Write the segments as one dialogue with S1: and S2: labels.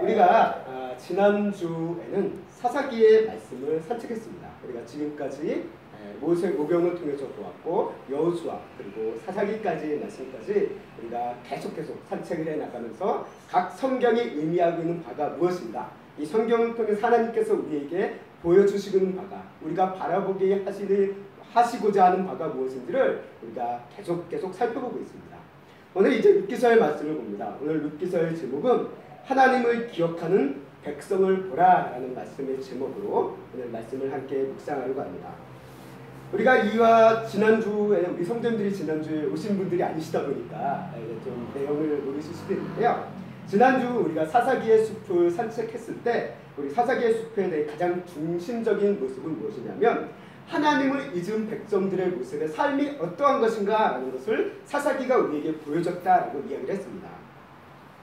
S1: 우리가 지난주에는 사사기의 말씀을 산책했습니다. 우리가 지금까지 모세오경을 통해서 보았고 여호수아 그리고 사사기까지의 말씀까지 우리가 계속 산책을 해나가면서 각 성경이 의미하고 있는 바가 무엇인가, 이 성경을 통해서 하나님께서 우리에게 보여주시는 바가, 우리가 바라보게 하시고자 하는 바가 무엇인지를 우리가 계속 살펴보고 있습니다. 오늘 이제 룻기서의 말씀을 봅니다. 오늘 룻기서의 제목은 하나님을 기억하는 백성을 보라 라는 말씀의 제목으로 오늘 말씀을 함께 묵상하려고 합니다. 우리가 이와 지난주에 우리 성도님들이 지난주에 오신 분들이 아니시다 보니까 좀 내용을 모르실 수도 있는데요. 지난주 우리가 사사기의 숲을 산책했을 때 우리 사사기의 숲에 대해 가장 중심적인 모습은 무엇이냐면 하나님을 잊은 백성들의 모습의 삶이 어떠한 것인가 라는 것을 사사기가 우리에게 보여줬다라고 이야기를 했습니다.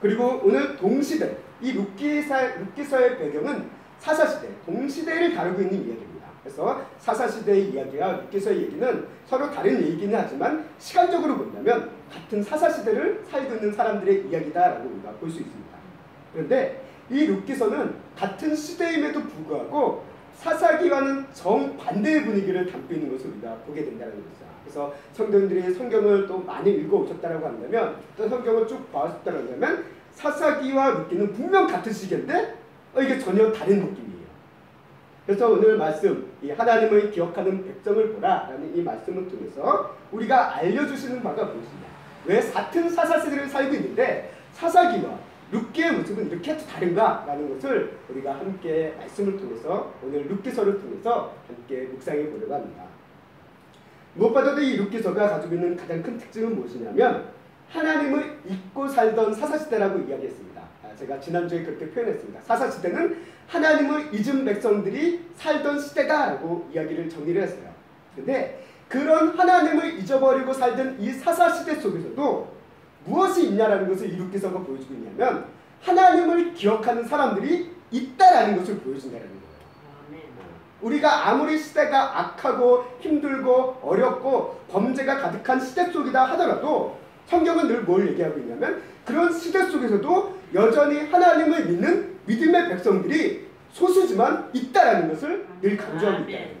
S1: 그리고 오늘 동시대, 이 룻기서의 배경은 사사시대, 동시대를 다루고 있는 이야기입니다. 그래서 사사시대의 이야기와 룻기서의 얘기는 서로 다른 얘기는 하지만 시간적으로 본다면 같은 사사시대를 살고 있는 사람들의 이야기다라고 우리가 볼 수 있습니다. 그런데 이 룻기서는 같은 시대임에도 불구하고 사사기와는 정반대의 분위기를 담고 있는 것을 우리가 보게 된다는 것이죠. 그래서 성도님들이 성경을 또 많이 읽어오셨다고 한다면, 또 성경을 쭉 봐오셨다고 한다면 사사기와 룻기는 분명 같은 시기인데 이게 전혀 다른 느낌이에요. 그래서 오늘 말씀, 이 하나님을 기억하는 백성을 보라 라는 이 말씀을 통해서 우리가 알려주시는 바가 무엇이냐, 왜 같은 사사시대를 살고 있는데 사사기와 룻기의 모습은 이렇게 다른가 라는 것을 우리가 함께 말씀을 통해서, 오늘 룻기서를 통해서 함께 묵상해 보려고 합니다. 무엇보다도 이 룻기서가 가지고 있는 가장 큰 특징은 무엇이냐면 하나님을 잊고 살던 사사시대라고 이야기했습니다. 제가 지난주에 그렇게 표현했습니다. 사사시대는 하나님을 잊은 백성들이 살던 시대다라고 이야기를 정리를 했어요. 그런데 그런 하나님을 잊어버리고 살던 이 사사시대 속에서도 무엇이 있냐라는 것을 이 룻기서가 보여주고 있냐면 하나님을 기억하는 사람들이 있다라는 것을 보여준다는 거예요. 우리가 아무리 시대가 악하고 힘들고 어렵고 범죄가 가득한 시대 속이다 하더라도 성경은 늘 뭘 얘기하고 있냐면 그런 시대 속에서도 여전히 하나님을 믿는 믿음의 백성들이 소수지만 있다라는 것을 늘 강조하고 있다는 거예요.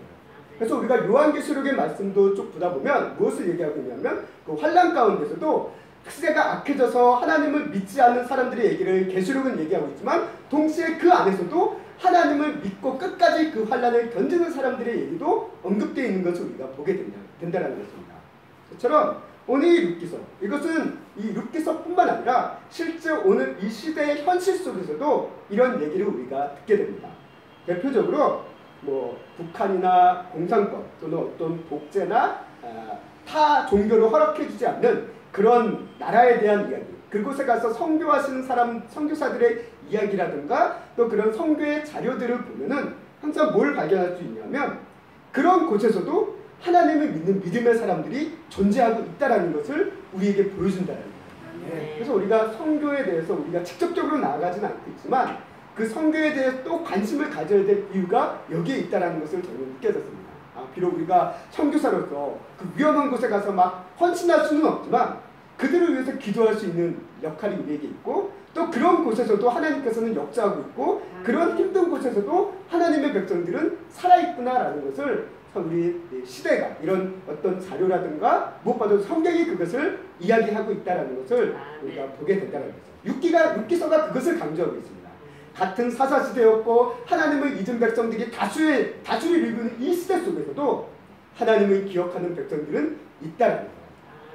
S1: 그래서 우리가 요한계시록의 말씀도 쭉 보다 보면 무엇을 얘기하고 있냐면 그 환난 가운데서도 시대가 악해져서 하나님을 믿지 않는 사람들의 얘기를 계시록은 얘기하고 있지만 동시에 그 안에서도 하나님을 믿고 끝까지 그 환난을 견디는 사람들의 얘기도 언급되어 있는 것을 우리가 보게 된다는 것입니다. 저처럼 오늘 이 룻기서, 이것은 이 룻기서뿐만 아니라 실제 오늘 이 시대의 현실 속에서도 이런 얘기를 우리가 듣게 됩니다. 대표적으로 북한이나 공산권 또는 어떤 독재나 타 종교를 허락해주지 않는 그런 나라에 대한 이야기, 그곳에 가서 선교하시는 선교사들의 이야기라든가 또 그런 선교의 자료들을 보면은 항상 뭘 발견할 수 있냐면 그런 곳에서도 하나님을 믿는 믿음의 사람들이 존재하고 있다는 것을 우리에게 보여준다는 거예요. 그래서 우리가 선교에 대해서 우리가 직접적으로 나아가지는 않겠지만 그 선교에 대해 또 관심을 가져야 될 이유가 여기에 있다는 것을 저는 느껴졌습니다. 비록 우리가 선교사로서 그 위험한 곳에 가서 막 헌신할 수는 없지만 그들을 위해서 기도할 수 있는 역할이 우리에게 있고 또 그런 곳에서도 하나님께서는 역사하고 있고 그런 힘든 곳에서도 하나님의 백성들은 살아있구나라는 것을 우리 시대가 이런 어떤 자료라든가 무엇보다도 성경이 그것을 이야기하고 있다는 것을 우리가 보게 된다는 거죠. 룻기서가 그것을 강조하고 있습니다. 같은 사사시대였고 하나님을 잊은 백성들이 다수를 이루는 이 시대 속에서도 하나님을 기억하는 백성들은 있다는 거예요.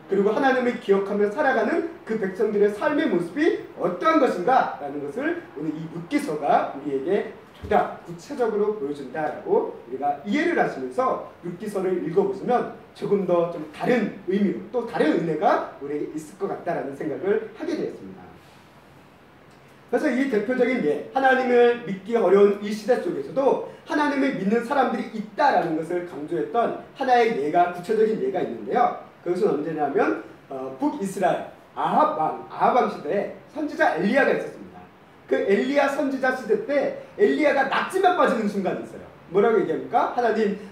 S1: 그리고 하나님을 기억하며 살아가는 그 백성들의 삶의 모습이 어떠한 것인가 라는 것을 오늘 이 룻기서가 우리에게 보다 구체적으로 보여준다라고 우리가 이해를 하시면서 룻기서를 읽어보시면 조금 더 좀 다른 의미로 또 다른 은혜가 우리에게 있을 것 같다라는 생각을 하게 되었습니다. 그래서 이 대표적인 예, 하나님을 믿기 어려운 이 시대 속에서도 하나님을 믿는 사람들이 있다라는 것을 강조했던 하나의 예가, 구체적인 예가 있는데요. 그것은 언제냐면 북이스라엘 아합 왕 시대에 선지자 엘리야가 있었습니다. 그 엘리야 선지자 시대 때 엘리야가 낙심에 빠지는 순간이 있어요. 뭐라고 얘기합니까?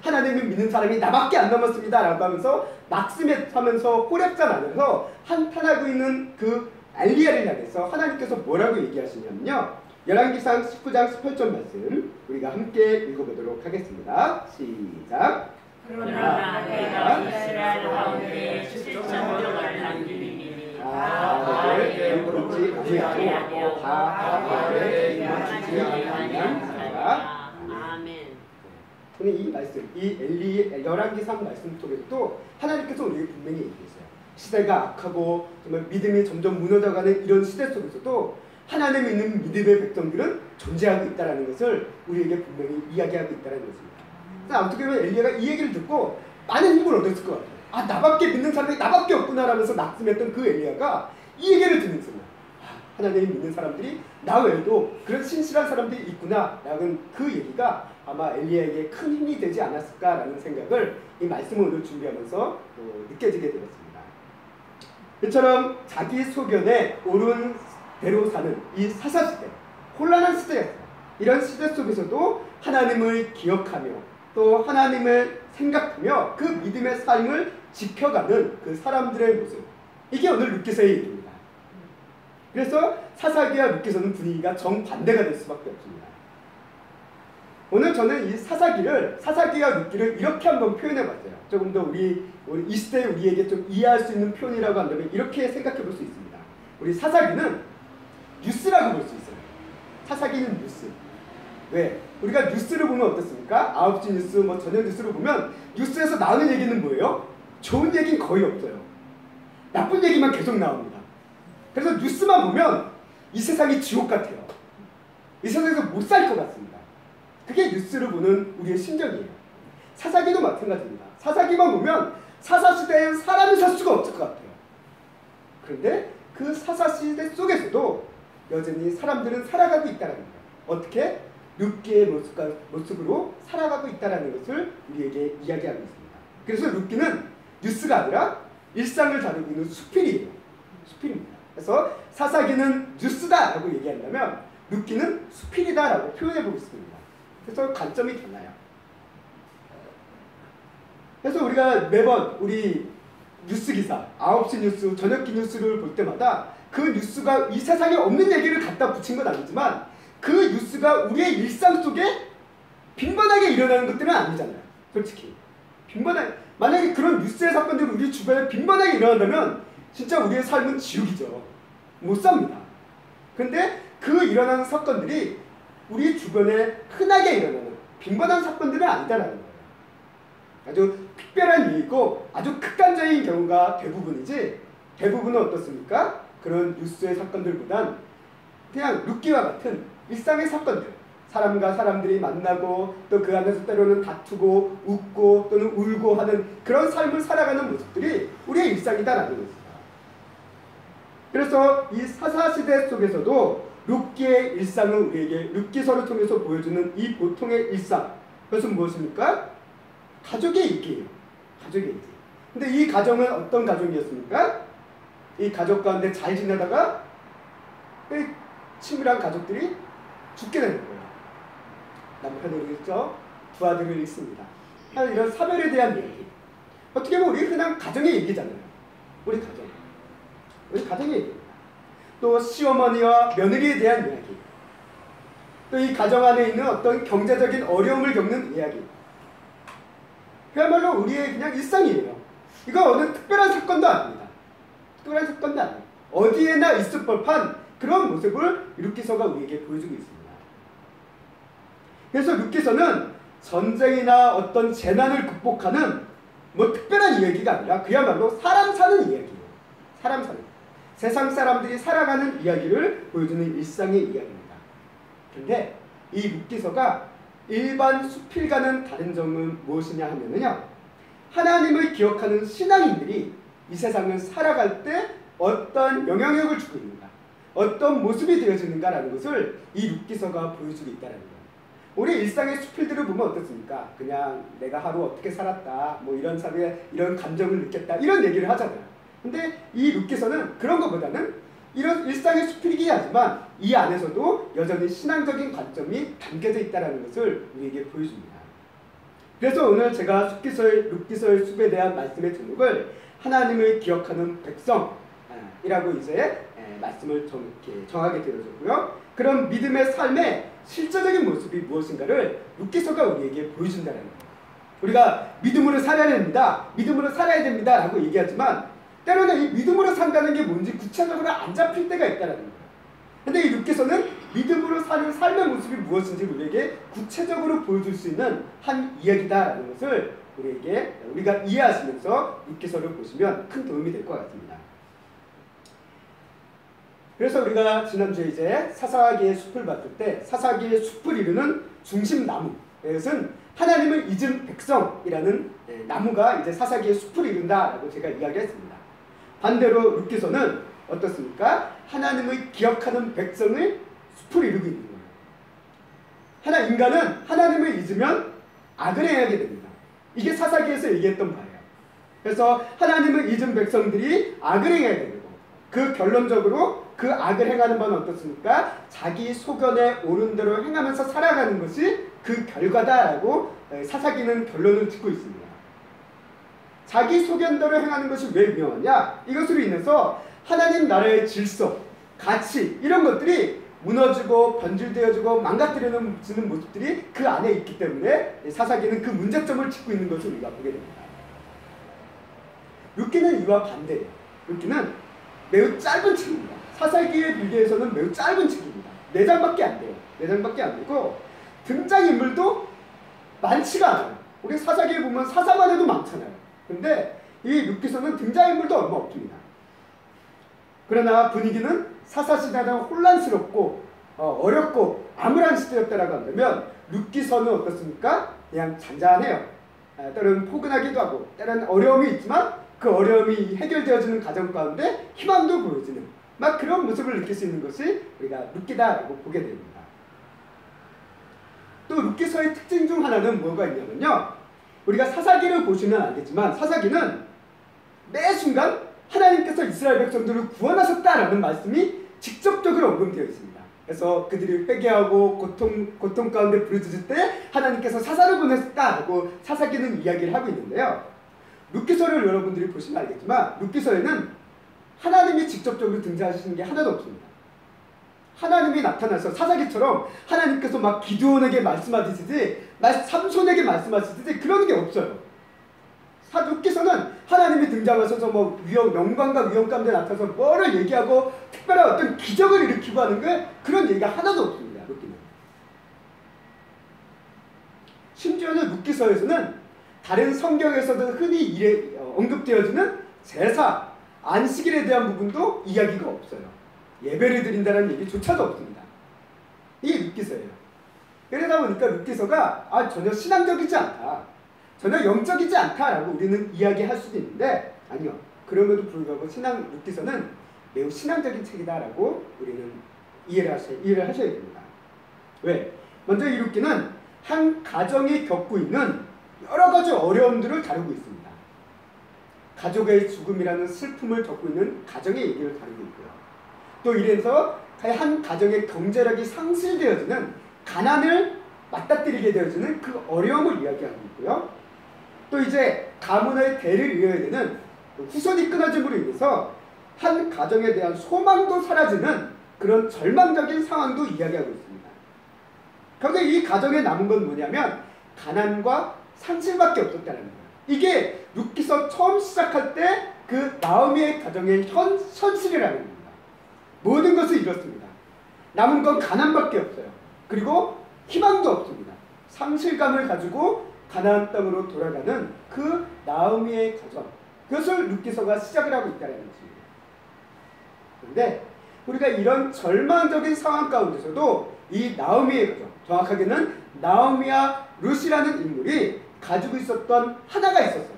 S1: 하나님을 믿는 사람이 나밖에 안 남았습니다 라고 하면서 낙심에 하면서 호렙산 안에서 한탄하고 있는 그 엘리야를 향해서 하나님께서 뭐라고 얘기하시냐면요, 열왕기상 19장 18절 말씀 우리가 함께 읽어보도록 하겠습니다. 시작.
S2: 그러나 내가 이스라엘 가운데 실정력을 남기리니 다 내게 물지 아니하고 다 내게 맞추지 아니하니라. 아멘.
S1: 오늘 이 말씀, 이 엘리의 열왕기상 말씀 속에서도 하나님께서 우리에게 분명히 얘기했어요. 시대가 악하고 정말 믿음이 점점 무너져가는 이런 시대 속에서도 하나님 있는 믿음의 백성들은 존재하고 있다는 것을 우리에게 분명히 이야기하고 있다는 것입니다. 어떻게 보면 엘리야가 이 얘기를 듣고 많은 힘을 얻었을 것 같아요. 아, 나밖에 믿는 사람이 나밖에 없구나 라면서 낙심했던 그 엘리야가 이 얘기를 듣는 순간 하나님 믿는 사람들이 나 외에도 그런 신실한 사람들이 있구나 라는 그 얘기가 아마 엘리야에게 큰 힘이 되지 않았을까라는 생각을 이 말씀을 오늘 준비하면서 느껴지게 되었습니다. 이처럼 자기 소견에 옳은 대로 사는 이 사사시대, 혼란한 시대였어요. 이런 시대 속에서도 하나님을 기억하며 또 하나님을 생각하며 그 믿음의 삶을 지켜가는 그 사람들의 모습, 이게 오늘 룻기서의 얘기입니다. 그래서 사사기와 룻기서는 분위기가 정반대가 될 수밖에 없습니다. 오늘 저는 이 사사기와 룻기를 이렇게 한번 표현해봤어요. 조금 더 우리 이 시대에 우리에게 좀 이해할 수 있는 표현이라고 한다면 이렇게 생각해 볼 수 있습니다. 우리 사사기는 뉴스라고 볼 수 있어요. 사사기는 뉴스. 왜? 우리가 뉴스를 보면 어떻습니까? 9시 뉴스, 저녁 뉴스를 보면 뉴스에서 나오는 얘기는 뭐예요? 좋은 얘기는 거의 없어요. 나쁜 얘기만 계속 나옵니다. 그래서 뉴스만 보면 이 세상이 지옥 같아요. 이 세상에서 못 살 것 같습니다. 그게 뉴스를 보는 우리의 심정이에요. 사사기도 마찬가지입니다. 사사기만 보면 사사시대엔 사람이 살 수가 없을 것 같아요. 그런데 그 사사시대 속에서도 여전히 사람들은 살아가고 있다는 거예요. 어떻게? 룻기의 모습으로 살아가고 있다는 것을 우리에게 이야기하고 있습니다. 그래서 룻기는 뉴스가 아니라 일상을 다루고 있는 수필이에요. 수필입니다. 그래서 사사기는 뉴스다라고 얘기한다면 룻기는 수필이다라고 표현해보고 있습니다. 그래서 관점이 달라요. 그래서 우리가 매번 우리 뉴스 기사, 9시 뉴스, 저녁기 뉴스를 볼 때마다 그 뉴스가 이 세상에 없는 얘기를 갖다 붙인 건 아니지만 그 뉴스가 우리의 일상 속에 빈번하게 일어나는 것들은 아니잖아요. 솔직히. 만약에 그런 뉴스의 사건들이 우리 주변에 빈번하게 일어난다면 진짜 우리의 삶은 지옥이죠. 못 삽니다. 근데 그 일어나는 사건들이 우리 주변에 흔하게 일어나는 빈번한 사건들은 아니다라는 거예요. 아주 특별한 일이고 아주 극단적인 경우가 대부분이지 대부분은 어떻습니까? 그런 뉴스의 사건들보단 그냥 룻기와 같은 일상의 사건들, 사람과 사람들이 만나고 또 그 안에서 때로는 다투고 웃고 또는 울고 하는 그런 삶을 살아가는 모습들이 우리의 일상이다라는 것입니다. 그래서 이 사사시대 속에서도 룻기의 일상을 우리에게 룻기서를 통해서 보여주는 이 보통의 일상, 그것은 무엇입니까? 가족의 일기예요. 가족의 일기. 근데 이 가정은 어떤 가정이었습니까? 이 가족 가운데 잘 지내다가 친밀한 가족들이 죽게 되는 거예요. 남편을 잃죠. 두 아들을 잃습니다. 이런 사별에 대한 얘기. 어떻게 보면 우리 그냥 가정의 얘기잖아요. 우리 가정의 얘기입니다. 또 시어머니와 며느리에 대한 이야기. 또 이 가정 안에 있는 어떤 경제적인 어려움을 겪는 이야기. 그야말로 우리의 그냥 일상이에요. 이거 어느 특별한 사건도 아닙니다. 특별한 사건도 아니에요. 어디에나 있을 법한 그런 모습을 룻기서가 우리에게 보여주고 있습니다. 그래서 룻기서는 전쟁이나 어떤 재난을 극복하는 특별한 이야기가 아니라 그야말로 사람 사는 이야기예요. 사람 사는. 세상 사람들이 살아가는 이야기를 보여주는 일상의 이야기입니다. 그런데 이 룻기서가 일반 수필과는 다른 점은 무엇이냐 하면요. 하나님을 기억하는 신앙인들이 이 세상을 살아갈 때 어떤 영향력을 주고 있는가, 어떤 모습이 되어지는가라는 것을 이 룻기서가 보여주고 있다는 거예요. 우리 일상의 수필들을 보면 어떻습니까? 그냥 내가 하루 어떻게 살았다, 이런 삶에 이런 감정을 느꼈다, 이런 얘기를 하잖아요. 근데 이 룻기서는 그런 것보다는 이런 일상의 수필이긴 하지만 이 안에서도 여전히 신앙적인 관점이 담겨져 있다는 것을 우리에게 보여줍니다. 그래서 오늘 제가 룻기서의 숲에 대한 말씀의 제목을 하나님을 기억하는 백성이라고 이제 말씀을 좀 이렇게 정하게 되어졌고요. 그런 믿음의 삶의 실제적인 모습이 무엇인가를 룻기서가 우리에게 보여준다는 거예요. 우리가 믿음으로 살아야 됩니다. 믿음으로 살아야 됩니다. 라고 얘기하지만 때로는 이 믿음으로 산다는 게 뭔지 구체적으로 안 잡힐 때가 있다는 거예요. 근데 이 룻기서는 믿음으로 사는 삶의 모습이 무엇인지 우리에게 구체적으로 보여줄 수 있는 한 이야기다라는 것을 우리가 이해하시면서 룻기서를 보시면 큰 도움이 될 것 같습니다. 그래서 우리가 지난주에 이제 사사기의 숲을 봤을 때 사사기의 숲을 이루는 중심나무, 이것은 하나님을 잊은 백성이라는 나무가 이제 사사기의 숲을 이룬다라고 제가 이야기했습니다. 반대로 룻기서는 어떻습니까? 하나님을 기억하는 백성의 숲을 이루고 있는 거예요. 인간은 하나님을 잊으면 악을 행하게 됩니다. 이게 사사기에서 얘기했던 바예요. 그래서 하나님을 잊은 백성들이 악을 행하게 되고 그 결론적으로 그 악을 행하는 바는 어떻습니까? 자기 소견에 옳은 대로 행하면서 살아가는 것이 그 결과다라고 사사기는 결론을 짓고 있습니다. 자기 소견대로 행하는 것이 왜 위험하냐? 이것으로 인해서 하나님 나라의 질서, 가치 이런 것들이 무너지고 변질되어지고 망가뜨리는 모습들이 그 안에 있기 때문에 사사기는 그 문제점을 짚고 있는 것을 우리가 보게 됩니다. 룻기는 이와 반대예요. 룻기는 매우 짧은 책입니다. 사사기에 비교해서는 매우 짧은 책입니다. 4장밖에 안 돼요. 4장밖에 안 되고 등장인물도 많지가 않아요. 우리 사사기에 보면 사사만 해도 많잖아요. 근데 이 룻기서는 등장인물도 얼마 없습니다. 그러나 분위기는 사사시대는 혼란스럽고 어렵고 암울한 시대였다라고 한다면 룻기서는 어떻습니까? 그냥 잔잔해요. 때로는 포근하기도 하고 때로는 어려움이 있지만 그 어려움이 해결되어지는 과정 가운데 희망도 보여지는 막 그런 모습을 느낄 수 있는 것이 우리가 룻기다라고 보게 됩니다. 또 룻기서의 특징 중 하나는 뭐가 있냐면요. 우리가 사사기를 보시면 알겠지만 사사기는 매 순간 하나님께서 이스라엘 백성들을 구원하셨다라는 말씀이 직접적으로 언급되어 있습니다. 그래서 그들이 회개하고 고통 가운데 부르짖을 때 하나님께서 사사를 보내셨다라고 사사기는 이야기를 하고 있는데요. 룻기서를 여러분들이 보시면 알겠지만 룻기서에는 하나님이 직접적으로 등장하시는 게 하나도 없습니다. 하나님이 나타나서 사사기처럼 하나님께서 막 기드온에게 말씀하시듯이 삼손에게 말씀하시듯이 그런 게 없어요. 룻기서는 하나님이 등장하셔서 뭐 영광과 위험 가운데 나타나서 뭐를 얘기하고 특별한 어떤 기적을 일으키고 하는 게 그런 얘기가 하나도 없습니다. 룻기는. 심지어는 룻기서에서는 다른 성경에서도 흔히 언급되어지는 제사, 안식일에 대한 부분도 이야기가 없어요. 예배를 드린다는 얘기조차도 없습니다. 이게 룻기서예요. 그러다 보니까 룻기서가 전혀 신앙적이지 않다, 전혀 영적이지 않다라고 우리는 이야기할 수도 있는데 아니요. 그럼에도 불구하고 룻기서는 매우 신앙적인 책이다라고 우리는 이해를 하셔야 됩니다. 왜? 먼저 이 룻기는 한 가정이 겪고 있는 여러 가지 어려움들을 다루고 있습니다. 가족의 죽음이라는 슬픔을 겪고 있는 가정의 얘기를 다루고 있고요. 또 이래서 한 가정의 경제력이 상실되어지는 가난을 맞닥뜨리게 되어지는 그 어려움을 이야기하고 있고요. 또 이제 가문의 대를 이어야 되는 후손이 끊어짐으로 인해서 한 가정에 대한 소망도 사라지는 그런 절망적인 상황도 이야기하고 있습니다. 결국 이 가정에 남은 건 뭐냐면 가난과 상실밖에 없었다는 거예요. 이게 룻기서 처음 시작할 때 그 나오미의 가정의 현실이라는 겁니다. 모든 것을 잃었습니다. 남은 건 가난밖에 없어요. 그리고 희망도 없습니다. 상실감을 가지고 가나안 땅으로 돌아가는 그 나오미의 가정, 그것을 룻기서가 시작을 하고 있다는 것입니다. 그런데 우리가 이런 절망적인 상황 가운데서도 이 나오미의 가정, 정확하게는 나오미와 룻이라는 인물이 가지고 있었던 하나가 있었어요.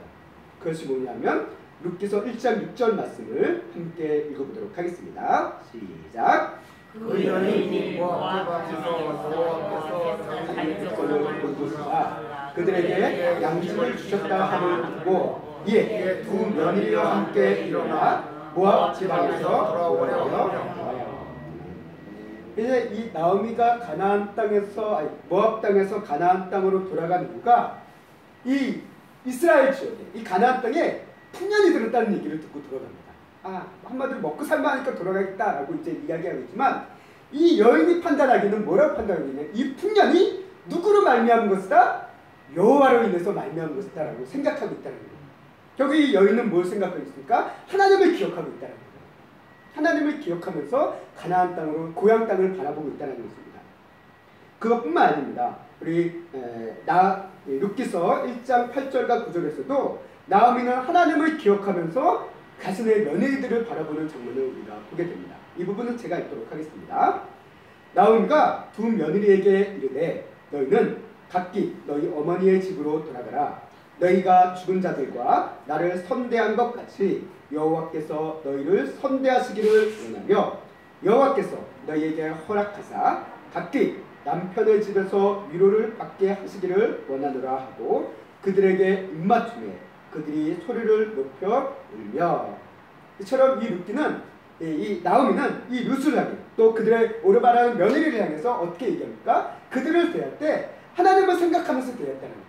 S1: 그것이 뭐냐면 룻기서 1장 6절 말씀을 함께 읽어보도록 하겠습니다. 시작.
S2: 그 여인이
S1: 그들에게 양식을 주셨다 함을 듣고 이에 두 며느리와 함께 일어나 모압 지방에서 돌아와요. 이제 이 나오미가 모압 땅에서 가나안 땅으로 돌아간 이유가 이 이스라엘 지역에 이 가나안 땅에 풍년이 들었다는 얘기를 듣고 돌아갑니다. 한마디로 먹고 살만하니까 돌아가겠다라고 이제 이야기하고 있지만 이 여인이 판단하기는 뭐라고 판단하기는 이 풍년이 누구로 말미암은 것이다? 여호와로 인해서 말미암은 것이다 라고 생각하고 있다는 거예요. 결국 이 여인은 뭘 생각하고 있습니까? 하나님을 기억하고 있다는 거예요. 하나님을 기억하면서 가나안 땅으로 고향 땅을 바라보고 있다는 것입니다. 그것뿐만 아닙니다. 우리 룻기서 1장 8절과 9절에서도 나오미는 하나님을 기억하면서 자신의 며느리들을 바라보는 장면을 우리가 보게 됩니다. 이 부분은 제가 읽도록 하겠습니다. 나오미가 두 며느리에게 이르되 너희는 각기 너희 어머니의 집으로 돌아가라. 너희가 죽은 자들과 나를 선대한 것 같이 여호와께서 너희를 선대하시기를 원하며 여호와께서 너희에게 허락하사 각기 남편의 집에서 위로를 받게 하시기를 원하노라 하고 그들에게 입맞춤에 그들이 소리를 높여 울며. 이처럼 이 룻기는 이 나오미는 이 룻을 향해 또 그들의 오르바라는 며느리를 향해서 어떻게 얘기합니까? 그들을 대할 때 하나님을 생각하면서 대했다는 거예요.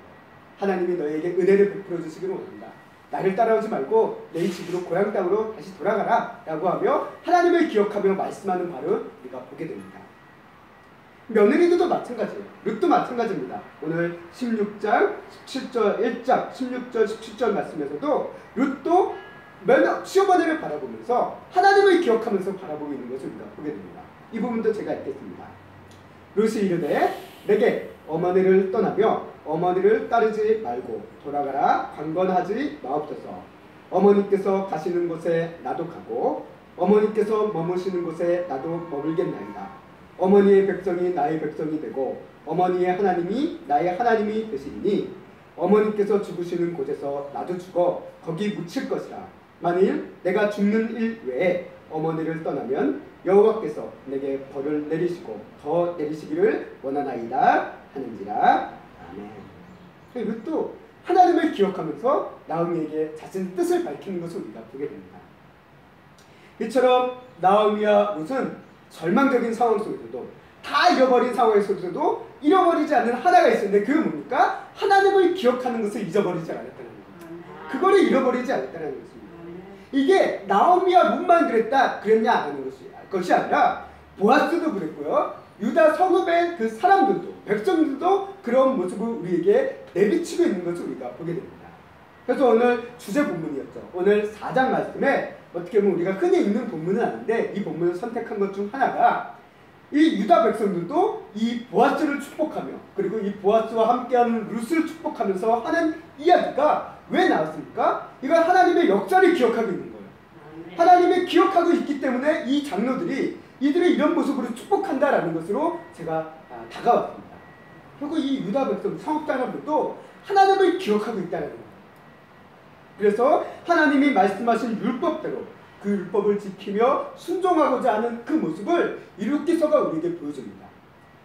S1: 하나님이 너희에게 은혜를 베풀어 주시기를 원한다. 나를 따라오지 말고 내 집으로 고향 땅으로 다시 돌아가라 라고 하며 하나님을 기억하며 말씀하는 바를 우리가 보게 됩니다. 며느리들도 마찬가지예요. 룻도 마찬가지입니다. 오늘 16장 17절 1장 16절 17절 말씀에서도 룻도 시어머니를 바라보면서 하나님을 기억하면서 바라보고 있는 것을 우리가 보게 됩니다. 이 부분도 제가 읽겠습니다. 룻이 이르되 내게 어머니를 떠나며 어머니를 따르지 말고 돌아가라 강건하지 마옵소서. 어머니께서 가시는 곳에 나도 가고 어머니께서 머무시는 곳에 나도 머물겠나이다. 어머니의 백성이 나의 백성이 되고 어머니의 하나님이 나의 하나님이 되시리니 어머니께서 죽으시는 곳에서 나도 죽어 거기 묻힐 것이라. 만일 내가 죽는 일 외에 어머니를 떠나면 여호와께서 내게 벌을 내리시고 더 내리시기를 원하나이다 하는지라. 아멘. 룻도 하나님을 기억하면서 나오미에게 자신의 뜻을 밝히는 것을 우리가 보게 됩니다. 이처럼 나오미와 룻은 절망적인 상황 속에서도 다 잃어버린 상황에서도 잃어버리지 않는 하나가 있었는데 그게 뭡니까? 하나님을 기억하는 것을 잊어버리지 않았다는 거예요. 그거를 잃어버리지 않았다는 것입니다. 이게 나오미와 룻만 그랬냐 안 하는 것이 아니라 보아스도 그랬고요. 유다 성읍의 그 사람들도 백성들도 그런 모습을 우리에게 내비치고 있는 것을 우리가 보게 됩니다. 그래서 오늘 주제 본문이었죠. 오늘 4장 말씀에 어떻게 보면 우리가 흔히 읽는 본문은 아닌데 이 본문을 선택한 것 중 하나가 이 유다 백성들도 이 보아스를 축복하며 그리고 이 보아스와 함께하는 룻을 축복하면서 하는 이야기가 왜 나왔습니까? 이건 하나님의 역사를 기억하고 있는 거예요. 하나님이 기억하고 있기 때문에 이 장로들이 이들을 이런 모습으로 축복한다라는 것으로 제가 다가왔습니다. 그리고 이 유다 백성 성읍 사람들도 하나님을 기억하고 있다는 거예요. 그래서 하나님이 말씀하신 율법대로 그 율법을 지키며 순종하고자 하는 그 모습을 이 룻기서가 우리에게 보여줍니다.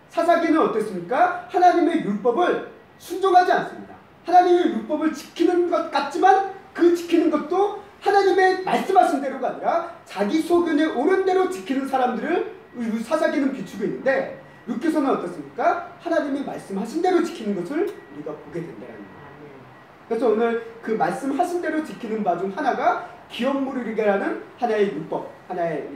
S1: 사사기는 어땠습니까? 하나님의 율법을 순종하지 않습니다. 하나님의 율법을 지키는 것 같지만 그 지키는 것도 하나님의 말씀하신 대로가 아니라 자기 소견에 옳은 대로 지키는 사람들을 사사기는 비추고 있는데 룻기서는 어떻습니까? 하나님이 말씀하신 대로 지키는 것을 우리가 보게 된다는 거예요. 그래서 오늘 그 말씀하신 대로 지키는 바 중 하나가 기업무르기라는 하나의 율법, 하나의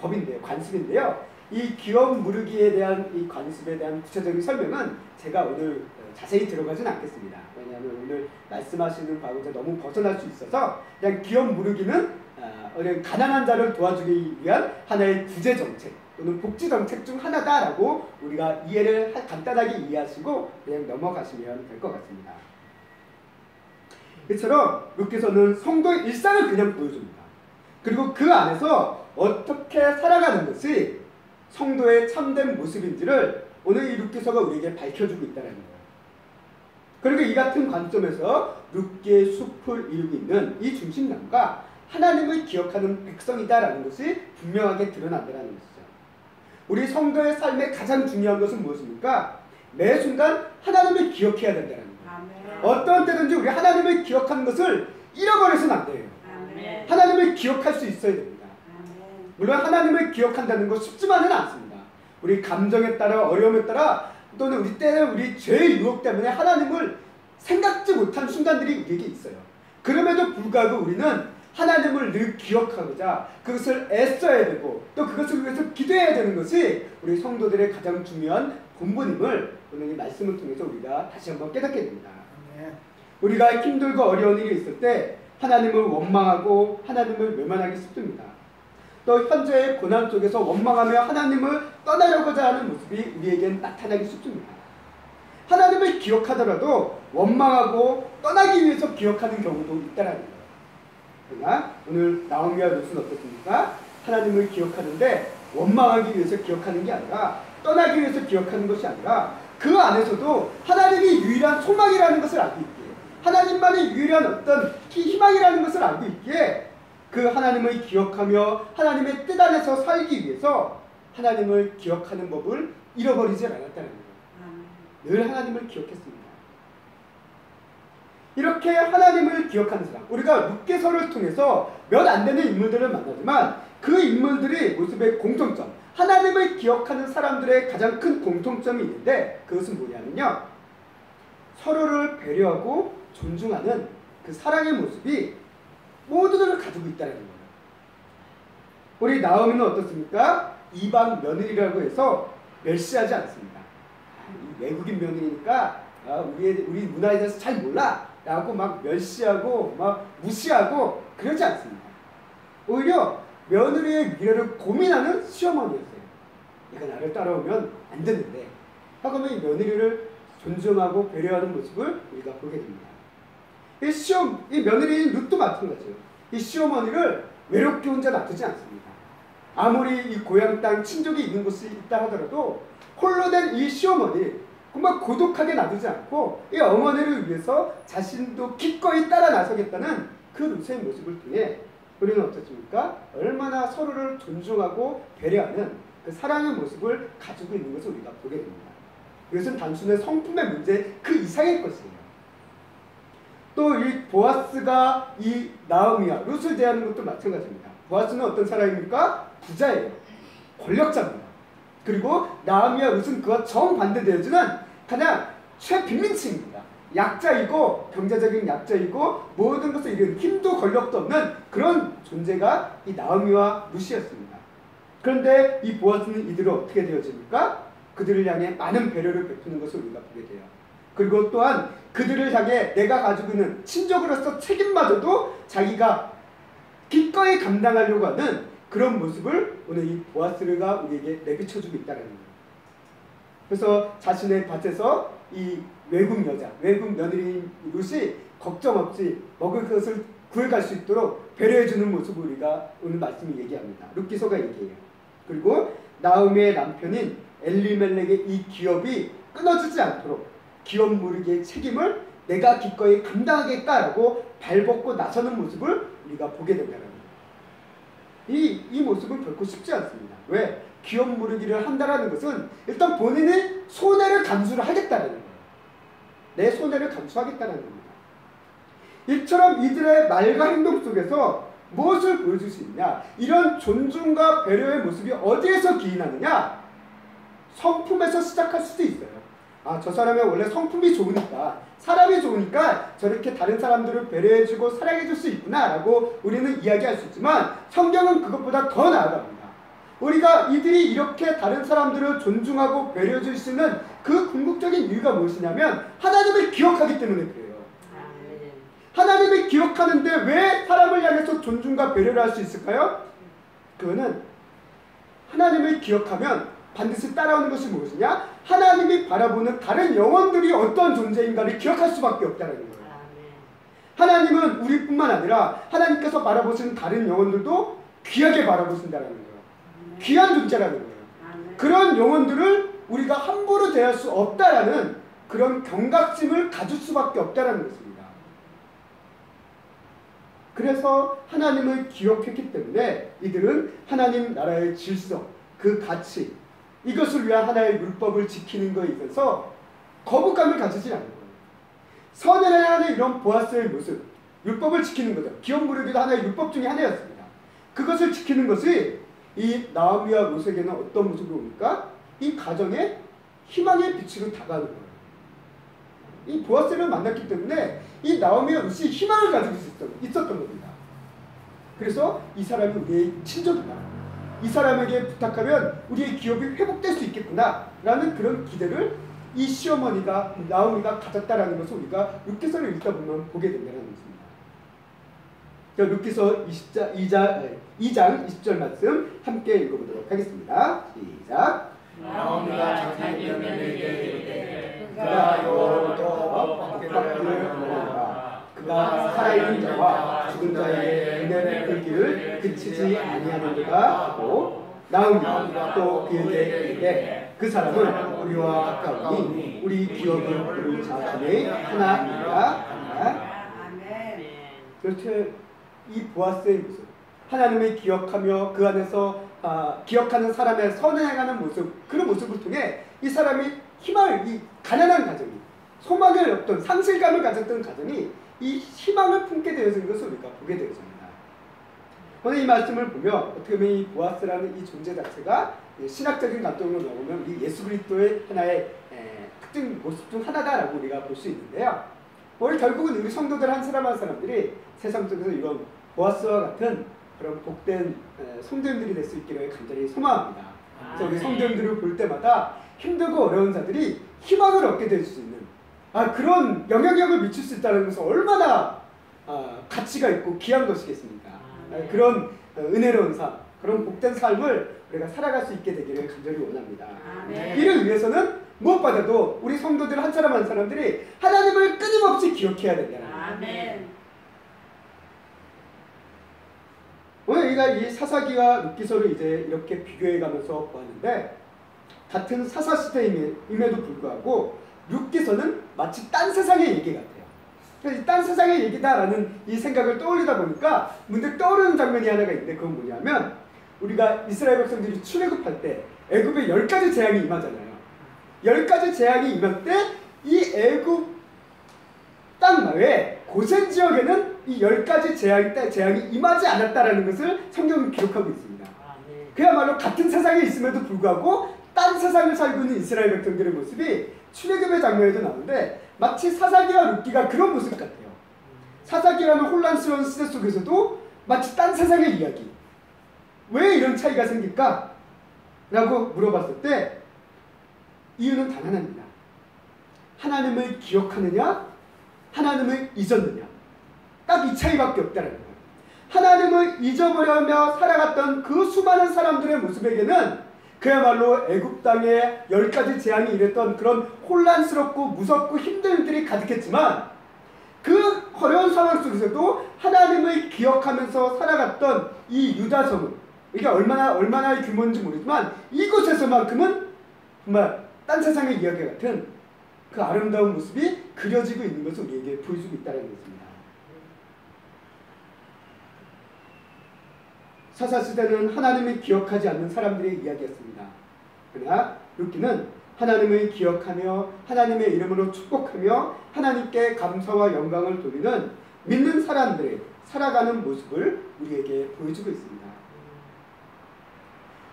S1: 법인데요, 관습인데요. 이 기업무르기에 대한 이 관습에 대한 구체적인 설명은 제가 오늘 자세히 들어가진 않겠습니다. 왜냐하면 오늘 말씀하시는 바로서 너무 벗어날 수 있어서 그냥 기업무르기는 가난한 자를 도와주기 위한 하나의 구제정책 또는 복지정책 중 하나다라고 우리가 이해를 간단하게 이해하시고 그냥 넘어가시면 될 것 같습니다. 이처럼 룻기서는 성도의 일상을 그냥 보여줍니다. 그리고 그 안에서 어떻게 살아가는 것이 성도의 참된 모습인지를 오늘 이 룻기서가 우리에게 밝혀주고 있다는 거예요. 그리고 이 같은 관점에서 룻기의 숲을 이루고 있는 이 중심나무가 하나님을 기억하는 백성이다라는 것이 분명하게 드러난다는 것이죠. 우리 성도의 삶의 가장 중요한 것은 무엇입니까? 매 순간 하나님을 기억해야 된다는 거예요. 어떤 때든지 우리 하나님을 기억하는 것을 잃어버려서는 안 돼요. 하나님을 기억할 수 있어야 됩니다. 물론 하나님을 기억한다는 것 쉽지만은 않습니다. 우리 감정에 따라 어려움에 따라 또는 우리 때는 우리 죄의 유혹 때문에 하나님을 생각지 못한 순간들이 우리에게 있어요. 그럼에도 불구하고 우리는 하나님을 늘 기억하고자 그것을 애써야 되고 또 그것을 위해서 기도해야 되는 것이 우리 성도들의 가장 중요한 본분임을 오늘 이 말씀을 통해서 우리가 다시 한번 깨닫게 됩니다. 우리가 힘들고 어려운 일이 있을 때 하나님을 원망하고 하나님을 외면하기 쉽습니다. 또 현재의 고난 속에서 원망하며 하나님을 떠나려고자 하는 모습이 우리에겐 나타나기 쉽습니다. 하나님을 기억하더라도 원망하고 떠나기 위해서 기억하는 경우도 있다는 거예요. 그러나 오늘 나오미와 룻은 어떻습니까? 하나님을 기억하는데 원망하기 위해서 기억하는 게 아니라 떠나기 위해서 기억하는 것이 아니라 그 안에서도 하나님이 유일한 소망이라는 것을 알고 있기에 하나님만이 유일한 어떤 희망이라는 것을 알고 있기에 그 하나님을 기억하며 하나님의 뜻 안에서 살기 위해서 하나님을 기억하는 법을 잃어버리지 않았다는 거예요. 늘 하나님을 기억했습니다. 이렇게 하나님을 기억하는 사람, 우리가 룻기서를 통해서 몇 안 되는 인물들을 만나지만 그 인물들의 모습의 공통점, 하나님을 기억하는 사람들의 가장 큰 공통점이 있는데 그것은 뭐냐면요, 서로를 배려하고 존중하는 그 사랑의 모습이 모두를 가지고 있다는 거예요. 우리 나오미는 어떻습니까? 이방 며느리라고 해서 멸시하지 않습니다. 이 외국인 며느리니까 우리 문화에 대해서 잘 몰라 라고 막 멸시하고 막 무시하고 그러지 않습니다. 오히려 며느리의 미래를 고민하는 시어머니였어요. 얘가 나를 따라오면 안 되는데 하고 이 며느리를 존중하고 배려하는 모습을 우리가 보게 됩니다. 이 며느리인 룻도 마찬가지예요. 이 시어머니를 외롭게 혼자 놔두지 않습니다. 아무리 이 고향 땅 친족이 있는 곳이 있다 하더라도 홀로 된 이 시어머니 정말 고독하게 놔두지 않고 이 어머니를 위해서 자신도 기꺼이 따라 나서겠다는 그 룻의 모습을 통해 우리는 어떻습니까? 얼마나 서로를 존중하고 배려하는 그 사랑의 모습을 가지고 있는 것을 우리가 보게 됩니다. 이것은 단순히 성품의 문제 그 이상의 것이에요. 또 이 보아스가 이 나오미와 룻을 대하는 것도 마찬가지입니다. 보아스는 어떤 사람입니까? 부자예요. 권력자입니다. 그리고 나오미와 룻은 그와 정반대되어지는 그냥 최빈민층입니다. 약자이고 경제적인 약자이고 모든 것을 이룬 힘도 권력도 없는 그런 존재가 이 나오미와 룻이었습니다. 그런데 이 보아스는 이들을 어떻게 되어집니까? 그들을 향해 많은 배려를 베푸는 것을 우리가 보게 돼요. 그리고 또한 그들을 향해 내가 가지고 있는 친족으로서 책임마저도 자기가 기꺼이 감당하려고 하는 그런 모습을 오늘 이 보아스가 우리에게 내비쳐주고 있다는 거예요. 그래서 자신의 밭에서 이 외국 여자, 외국 며느리인 룻이 걱정 없이 먹을 것을 구해갈 수 있도록 배려해주는 모습을 우리가 오늘 말씀이 얘기합니다. 룻기서가 얘기해요. 그리고 나오미의 남편인 엘리멜렉의 이 기업이 끊어지지 않도록 기업 무르기의 책임을 내가 기꺼이 감당하겠다라고 발벗고 나서는 모습을 우리가 보게 된다는 거예요. 이 모습은 결코 쉽지 않습니다. 왜? 기업 무르기를 한다는 것은 일단 본인이 손해를 감수를 하겠다는 거예요. 내 손해를 감수하겠다는 겁니다. 이처럼 이들의 말과 행동 속에서 무엇을 보여줄 수 있냐? 이런 존중과 배려의 모습이 어디에서 기인하느냐? 성품에서 시작할 수도 있어요. 저 사람이 원래 성품이 좋으니까, 사람이 좋으니까 저렇게 다른 사람들을 배려해주고 사랑해줄 수 있구나 라고 우리는 이야기할 수 있지만 성경은 그것보다 더 나아갑니다. 우리가 이들이 이렇게 다른 사람들을 존중하고 배려해줄 수 있는 그 궁극적인 이유가 무엇이냐면 하나님을 기억하기 때문에 그래요. 하나님을 기억하는데 왜 사람을 향해서 존중과 배려를 할 수 있을까요? 그거는 하나님을 기억하면 반드시 따라오는 것이 무엇이냐? 하나님이 바라보는 다른 영혼들이 어떤 존재인가를 기억할 수밖에 없다는 거예요. 하나님은 우리뿐만 아니라 하나님께서 바라보시는 다른 영혼들도 귀하게 바라보신다는 거예요. 귀한 존재라는 거예요. 그런 영혼들을 우리가 함부로 대할 수 없다라는 그런 경각심을 가질 수밖에 없다는 것입니다. 그래서 하나님을 기억했기 때문에 이들은 하나님 나라의 질서, 그 가치, 이것을 위한 하나의 율법을 지키는 것에 있어서 거부감을 가지지 않는 거예요. 선을 행하는 이런 보아스의 모습, 율법을 지키는 거죠. 기업 무르기도 하나의 율법 중에 하나였습니다. 그것을 지키는 것이 이 나오미와 룻에게는 어떤 모습으로 옵니까? 이 가정에 희망의 빛으로 다가가는 거예요. 이 보아스를 만났기 때문에 이 나오미와 룻이 희망을 가지고 있었던 겁니다. 그래서 이 사람이 우리의 친족이다. 이 사람에게 부탁하면 우리의 기업이 회복될 수 있겠구나 라는 그런 기대를 이 시어머니가 나오미가 가졌다라는 것을 우리가 룻기서를 읽다 보면 보게 된다는 것입니다. 룻기서 2장 20절 말씀 함께 읽어보도록 하겠습니다. 시작.
S2: 나오미가 자기 며느리에게 이르되
S1: 그가 여호와로부터 받기를 원하노라. 그가 살아있는 자와 죽은 자에게 은혜를 베풀기를 그치지 아니하는도다 하고 나오미가 또 그에게 이르되 그 사람은 우리와 가까우니 우리 기업을 부를 자 중에 하나이라.
S2: 아멘.
S1: 그렇게 이 보아스의 모습, 하나님을 기억하며 그 안에서 기억하는 사람의 선을 행하는 모습, 그런 모습을 통해 이 사람이 희망을, 이 가난한 가정이 소망을 얻던 상실감을 가졌던 가정이 이 희망을 품게 되어진 것을 우리가 보게 되어집니다. 오늘 이 말씀을 보면 어떻게 보면 이 보아스라는 이 존재 자체가 신학적인 관점으로 나오면 이 예수 그리스도의 하나의 특징 모습 중 하나다라고 우리가 볼 수 있는데요. 오늘 결국은 우리 성도들 한 사람 한 사람들이 세상 속에서 이런 보아스와 같은 그런 복된 성도님들이 될 수 있기를 간절히 소망합니다. 그래서 우리 성도님들을 볼 때마다 힘들고 어려운 자들이 희망을 얻게 될 수 있는 그런 영향력을 미칠 수 있다는 것은 얼마나 가치가 있고 귀한 것이겠습니까? 그런 은혜로운 삶, 그런 복된 삶을 우리가 살아갈 수 있게 되기를 간절히 원합니다. 이를 위해서는 무엇보다도 우리 성도들 한 사람 한 사람들이 하나님을 끊임없이 기억해야 된다. 오늘 우리가 이 사사기와 룻기서를 이제 이렇게 비교해가면서 보았는데 같은 사사시대임에도 불구하고 룻기서는 마치 딴 세상의 얘기 같아요. 그래서 딴 세상의 얘기다라는 이 생각을 떠올리다 보니까 문득 떠오르는 장면이 하나가 있는데 그건 뭐냐면 우리가 이스라엘 백성들이 출애굽할 때 애굽에 10가지 재앙이 임하잖아요. 10가지 재앙이 임할 때 이 애굽 땅 외에 고센 지역에는 이 10가지 재앙이 임하지 않았다라는 것을 성경은 기록하고 있습니다. 그야말로 같은 세상에 있음에도 불구하고 딴 세상을 살고 있는 이스라엘 백성들의 모습이 출애굽의 장면에도 나오는데 마치 사사기와 룻기가 그런 모습 같아요. 사사기라는 혼란스러운 시대 속에서도 마치 딴 세상의 이야기. 왜 이런 차이가 생길까? 라고 물어봤을 때 이유는 단 하나입니다. 하나님을 기억하느냐, 하나님을 잊었느냐. 딱 이 차이밖에 없다는 거예요. 하나님을 잊어버려며 살아갔던 그 수많은 사람들의 모습에게는 그야말로 애굽 땅에 10가지 재앙이 일었던 그런 혼란스럽고 무섭고 힘든 일들이 가득했지만 그 어려운 상황 속에서도 하나님을 기억하면서 살아갔던 이 유다성은 이게 얼마나 규모인지 모르지만 이곳에서만큼은 정말 딴 세상의 이야기 같은 그 아름다운 모습이 그려지고 있는 것을 우리에게 보여주고 있다는 것입니다. 사사시대는 하나님을 기억하지 않는 사람들의 이야기였습니다. 그러나 룻기는 하나님을 기억하며 하나님의 이름으로 축복하며 하나님께 감사와 영광을 돌리는 믿는 사람들의 살아가는 모습을 우리에게 보여주고 있습니다.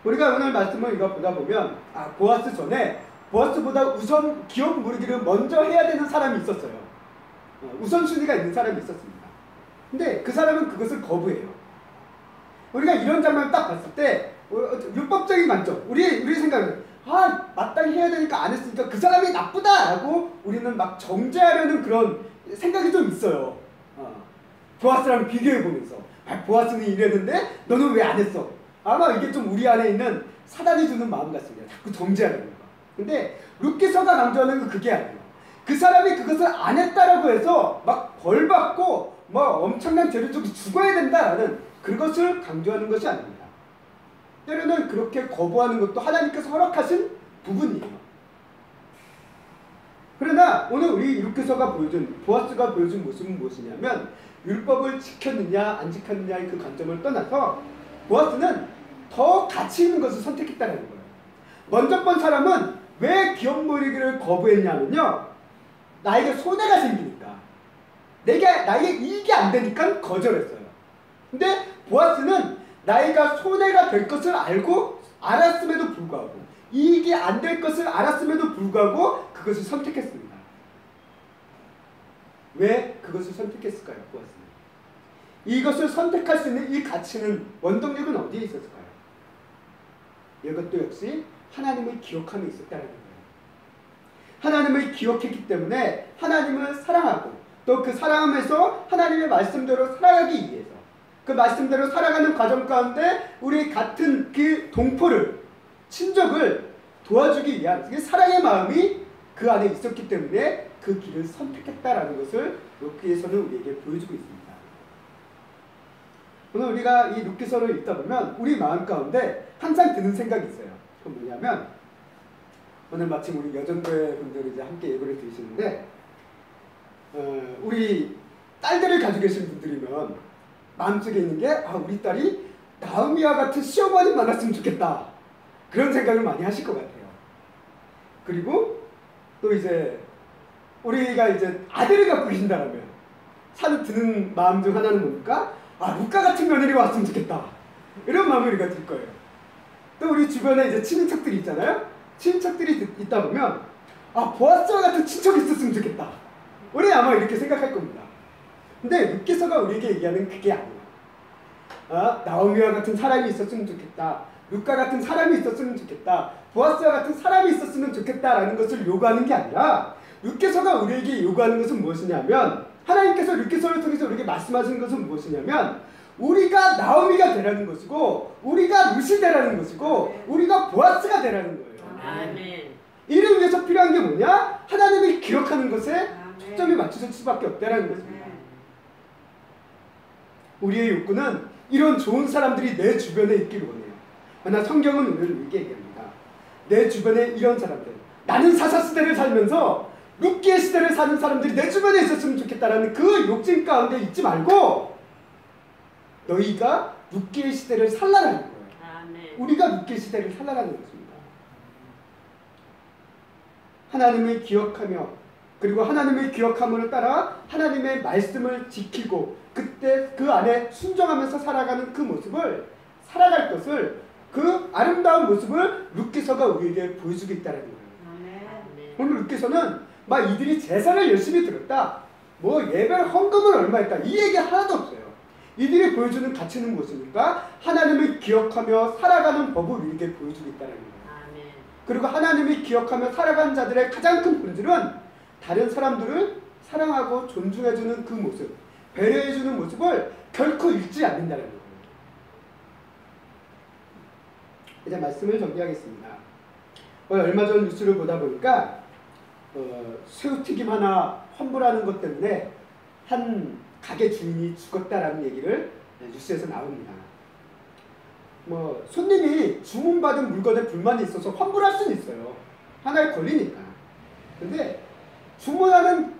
S1: 우리가 오늘 말씀을 이거 보다 보면 보아스 전에 보아스보다 우선 기업 무르기를 먼저 해야 되는 사람이 있었어요. 우선순위가 있는 사람이 있었습니다. 근데 그 사람은 그것을 거부해요. 우리가 이런 장면을 딱 봤을 때 율법적인 관점, 우리 생각은 마땅히 해야 되니까 안 했으니까 그 사람이 나쁘다라고 우리는 막 정죄하려는 그런 생각이 좀 있어요. 보아스랑 비교해보면서 보아스는 이랬는데 너는 왜 안 했어? 아마 이게 좀 우리 안에 있는 사단이 주는 마음 같습니다. 자꾸 정죄하려는 거. 근데 룻기서가 강조하는 건 그게 아니에요. 그 사람이 그것을 안 했다라고 해서 막 벌받고 엄청난 죄를 지고 죽어야 된다라는 그것을 강조하는 것이 아닙니다. 때로는 그렇게 거부하는 것도 하나님께서 허락하신 부분이에요. 그러나 오늘 우리 룻기서가 보아스가 보여준 모습은 무엇이냐면 율법을 지켰느냐 안 지켰느냐의 그 관점을 떠나서 보아스는 더 가치 있는 것을 선택했다는 거예요. 먼저 본 사람은 왜 기업 무르기를 거부했냐면요, 나에게 손해가 생기니까, 나에게 이익이 안 되니까 거절했어요. 근데 보아스는 나이가 손해가 될 것을 알았음에도 불구하고 이익이 안 될 것을 알았음에도 불구하고 그것을 선택했습니다. 왜 그것을 선택했을까요? 보아스는 이것을 선택할 수 있는 이 가치는, 원동력은 어디에 있었을까요? 이것도 역시 하나님을 기억함에 있었다는 거예요. 하나님을 기억했기 때문에 하나님을 사랑하고 또 그 사랑하면서 하나님의 말씀대로 살아가기 위해서, 그 말씀대로 살아가는 과정 가운데 우리 같은 그 동포를, 친족을 도와주기 위한 사랑의 마음이 그 안에 있었기 때문에 그 길을 선택했다라는 것을 룻기서는 우리에게 보여주고 있습니다. 오늘 우리가 이 룻기서를 읽다 보면 우리 마음 가운데 항상 드는 생각이 있어요. 그건 뭐냐면, 오늘 마침 우리 여전교회 분들이 이제 함께 예배를 드리시는데, 우리 딸들을 가지고 계신 분들이면 마음속에 있는 게, 우리 딸이 나오미와 같은 시어머니 만났으면 좋겠다, 그런 생각을 많이 하실 것 같아요. 그리고 또 이제 우리가 이제 아들을 갖고 계신다면 사는 드는 마음 중 하나는 뭡니까? 루카 같은 며느리가 왔으면 좋겠다, 이런 마음이 우리가 들 거예요. 또 우리 주변에 이제 친인척들이 있잖아요. 친인척들이 있다 보면 보아스와 같은 친척이 있었으면 좋겠다, 우리 아마 이렇게 생각할 겁니다. 근데 룻기서가 우리에게 얘기하는 그게 아니에요. 나오미와 같은 사람이 있었으면 좋겠다, 루카 같은 사람이 있었으면 좋겠다, 보아스와 같은 사람이 있었으면 좋겠다라는 것을 요구하는 게 아니라, 룻기서가 우리에게 요구하는 것은 무엇이냐면, 하나님께서 룻기서를 통해서 우리에게 말씀하시는 것은 무엇이냐면, 우리가 나오미가 되라는 것이고, 우리가 룻이 되라는 것이고, 우리가 보아스가 되라는 거예요.
S2: 아멘.
S1: 이를 위해서 필요한 게 뭐냐? 하나님을 기억하는 것에 초점이 맞춰질 수밖에 없다라는 것입니다. 우리의 욕구는 이런 좋은 사람들이 내 주변에 있기를 원해요. 그러나 성경은 우리를 이렇게 얘기합니다. 내 주변에 이런 사람들, 나는 사사시대를 살면서 룻기의 시대를 사는 사람들이 내 주변에 있었으면 좋겠다라는 그 욕심 가운데 있지 말고, 너희가 룻기의 시대를 살라라는 거예요.
S2: 아멘.
S1: 우리가 룻기의 시대를 살라라는 것입니다. 하나님을 기억하며, 그리고 하나님을 기억함으로 따라 하나님의 말씀을 지키고 그때 그 안에 순종하면서 살아가는 그 모습을, 살아갈 것을, 그 아름다운 모습을 룻기서가 우리에게 보여주고 있다는 거예요.
S2: 아멘.
S1: 오늘 룻기서는 막 이들이 제사를 열심히 드렸다, 뭐 예배를 헌금을 얼마 했다, 이 얘기 하나도 없어요. 이들이 보여주는 가치는 무엇입니까? 하나님을 기억하며 살아가는 법을 우리에게 보여주고 있다는 거예요.
S2: 아멘.
S1: 그리고 하나님을 기억하며 살아가는 자들의 가장 큰 본질은 다른 사람들을 사랑하고 존중해주는 그 모습, 배려해주는 모습을 결코 잃지 않는다는 거예요. 이제 말씀을 정리하겠습니다. 얼마 전 뉴스를 보다 보니까 새우튀김 하나 환불하는 것 때문에 한 가게 주인이 죽었다라는 얘기를 뉴스에서 나옵니다. 손님이 주문받은 물건에 불만이 있어서 환불할 수는 있어요. 하나에 걸리니까. 근데 주문하는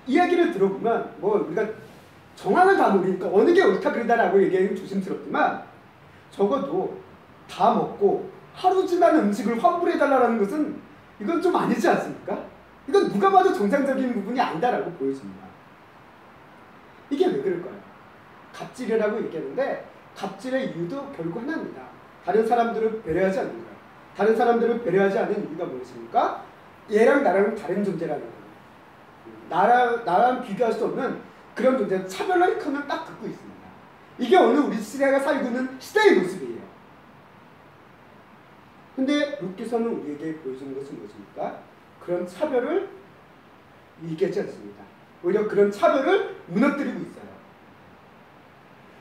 S1: 이야기를 들어보면 우리가 정황을 다 모르니까 어느 게 옳다 그르다라고 얘기하기는 조심스럽지만, 적어도 다 먹고 하루 지난 음식을 환불해달라는 것은 이건 좀 아니지 않습니까? 이건 누가 봐도 정상적인 부분이 아니다라고 보여집니다. 이게 왜 그럴까요? 갑질이라고 얘기하는데, 갑질의 이유도 결국 하나입니다. 다른 사람들을 배려하지 않는 거예요. 다른 사람들을 배려하지 않는 이유가 무엇입니까? 얘랑 나랑은 다른 존재라는 거예요. 나랑 비교할 수 없는 그런 존재, 차별로 일컬음을 딱 긋고 있습니다. 이게 오늘 우리 시대가 살고 있는 시대의 모습이에요. 근데 룻기서는 우리에게 보여주는 것은 무엇입니까? 그런 차별을 얘기하지 않습니다. 오히려 그런 차별을 무너뜨리고 있어요.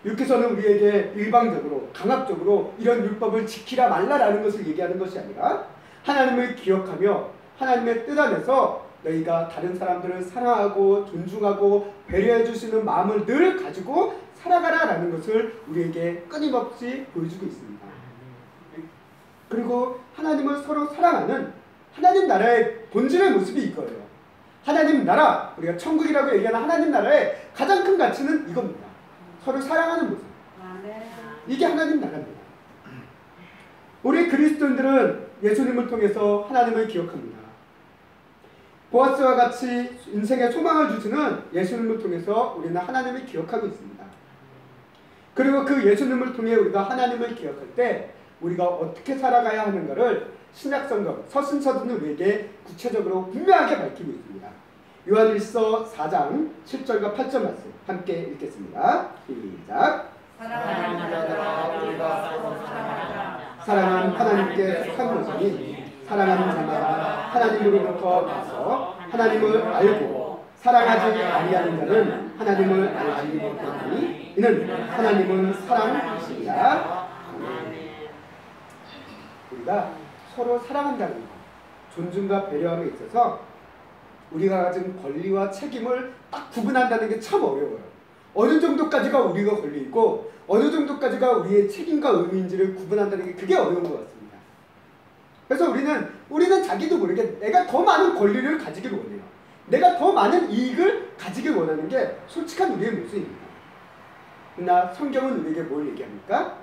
S1: 룻기서는 우리에게 일방적으로, 강압적으로 이런 율법을 지키라 말라라는 것을 얘기하는 것이 아니라, 하나님을 기억하며 하나님의 뜻 안에서 너희가 다른 사람들을 사랑하고 존중하고 배려해 주시는 마음을 늘 가지고 살아가라라는 것을 우리에게 끊임없이 보여주고 있습니다. 그리고 하나님을 서로 사랑하는 하나님 나라의 본질의 모습이 이거예요. 하나님 나라, 우리가 천국이라고 얘기하는 하나님 나라의 가장 큰 가치는 이겁니다. 서로 사랑하는 모습. 이게 하나님 나라입니다. 우리 그리스도인들은 예수님을 통해서 하나님을 기억합니다. 보아스와 같이 인생에 소망을 주시는 예수님을 통해서 우리는 하나님을 기억하고 있습니다. 그리고 그 예수님을 통해 우리가 하나님을 기억할 때 우리가 어떻게 살아가야 하는가를 신약성경, 서신서들은 우리에게 구체적으로 분명하게 밝히고 있습니다. 요한일서 4장 7절과 8절 말씀 함께 읽겠습니다. 시작.
S2: 사랑하는 자들아 우리가 서로 사랑하자.
S1: 사랑은 하나님께 속한 것이니 사랑하는 자마다 하나님으로부터 나서 하나님을 알고 사랑하지 아니하는 자는 하나님을 알지 못하니 이는 하나님은 사랑이시니라. 우리가 서로 사랑한다는 것, 존중과 배려함에 있어서 우리가 가진 권리와 책임을 딱 구분한다는 게 참 어려워요. 어느 정도까지가 우리가 권리 있고 어느 정도까지가 우리의 책임과 의무인지를 구분한다는 게 그게 어려운 것 같습니다. 그래서 우리는 자기도 모르게 내가 더 많은 권리를 가지길 원해요. 내가 더 많은 이익을 가지길 원하는 게 솔직한 우리의 모습입니다. 그러나 성경은 우리에게 뭘 얘기합니까?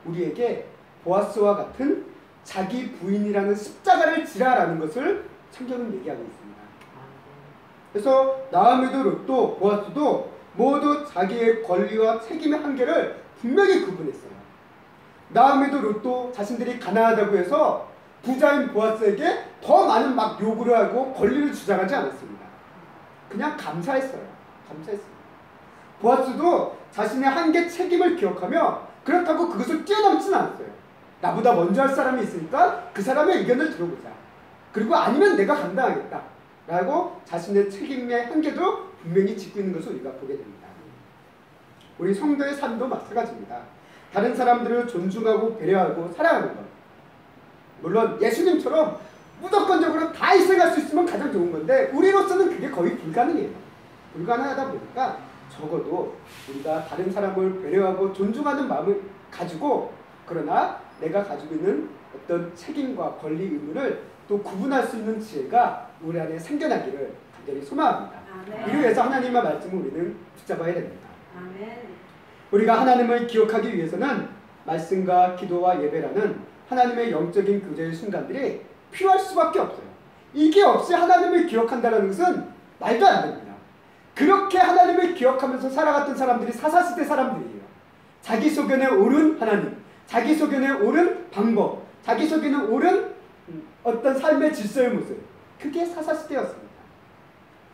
S1: 우리에게 보아스와 같은 자기 부인이라는 십자가를 지라라는 것을 성경은 얘기하고 있습니다. 그래서 나오미도 롯도 보아스도 모두 자기의 권리와 책임의 한계를 분명히 구분했어요. 나오미도 롯도 자신들이 가난하다고 해서 부자인 보아스에게 더 많은 막 요구를 하고 권리를 주장하지 않았습니다. 그냥 감사했어요. 보아스도 자신의 한계 책임을 기억하며 그렇다고 그것을 뛰어넘지는 않았어요. 나보다 먼저 할 사람이 있으니까 그 사람의 의견을 들어보자. 그리고 아니면 내가 감당하겠다. 라고 자신의 책임의 한계도 분명히 짚고 있는 것을 우리가 보게 됩니다. 우리 성도의 삶도 마찬가지입니다. 다른 사람들을 존중하고 배려하고 사랑하는 것. 물론 예수님처럼 무조건적으로 다 희생할 수 있으면 가장 좋은 건데 우리로서는 그게 거의 불가능해요. 불가능하다 보니까 적어도 우리가 다른 사람을 배려하고 존중하는 마음을 가지고 그러나 내가 가지고 있는 어떤 책임과 권리 의무를 또 구분할 수 있는 지혜가 우리 안에 생겨나기를 간절히 소망합니다. 이를 위해서 하나님의 말씀을 우리는 붙잡아야 됩니다. 우리가 하나님을 기억하기 위해서는 말씀과 기도와 예배라는 하나님의 영적인 교제의 순간들이 필요할 수밖에 없어요. 이게 없이 하나님을 기억한다는 것은 말도 안 됩니다. 그렇게 하나님을 기억하면서 살아갔던 사람들이 사사시대 사람들이에요. 자기 소견에 옳은 하나님, 자기 소견에 옳은 방법, 자기 소견에 옳은 어떤 삶의 질서의 모습, 그게 사사시대였습니다.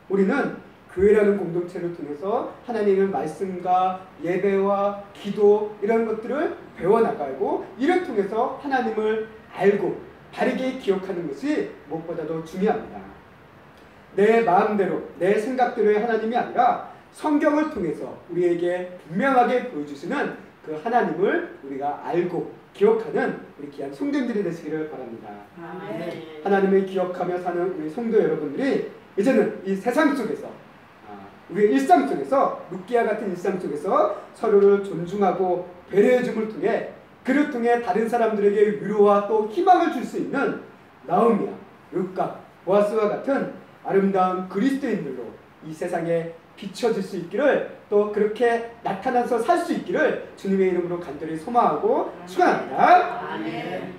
S1: 우리는 교회라는 공동체를 통해서 하나님의 말씀과 예배와 기도 이런 것들을 배워나가고 이를 통해서 하나님을 알고 바르게 기억하는 것이 무엇보다도 중요합니다. 내 마음대로 내 생각대로의 하나님이 아니라 성경을 통해서 우리에게 분명하게 보여주시는 그 하나님을 우리가 알고 기억하는 우리 귀한 성도님들이 되시기를 바랍니다. 하나님을 기억하며 사는 우리 성도 여러분들이 이제는 이 세상 속에서 우리의 일상 속에서 루키아 같은 일상 속에서 서로를 존중하고 배려해줌을 통해 그를 통해 다른 사람들에게 위로와 또 희망을 줄 수 있는 나오미와 룻과 보아스와 같은 아름다운 그리스도인들로 이 세상에 비춰질 수 있기를 또 그렇게 나타나서 살 수 있기를 주님의 이름으로 간절히 소망하고 축원합니다.
S2: 아멘.